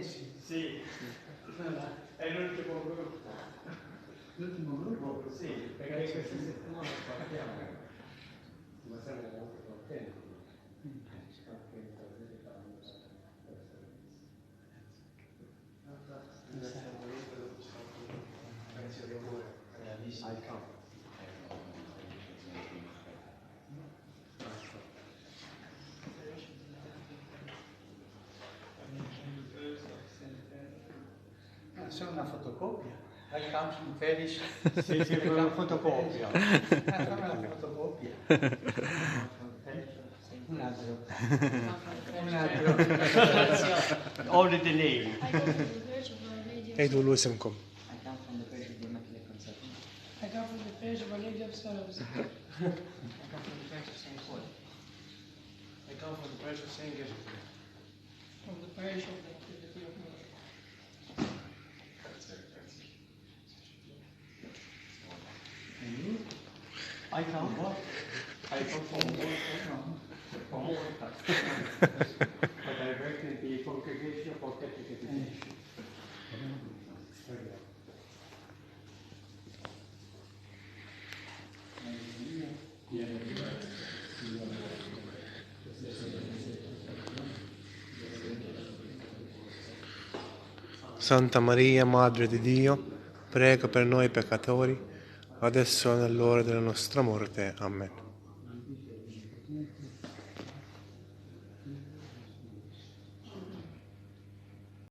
10? Sì, è l'ultimo gruppo. L'ultimo gruppo? Sì, perché questa settimana partiamo. Ma siamo molto contenti. Al campo. C'è una fotocopia. Al campo Felice. Sì, c'è una fotocopia. Fammi una fotocopia. Un altro. All the name. Hey, do listen, come. I come from the page of the Immaculate Conception. I come from the page of Our Lady of Sorrows. I come from the page of Saint Paul. I come from the parish of Saint Gabriel. From the parish of the Nativity of Mary. I come what? I come from Malta. But I work in the congregation for Catechetic. Santa Maria, Madre di Dio, prega per noi peccatori, adesso è nell'ora della nostra morte. Amen.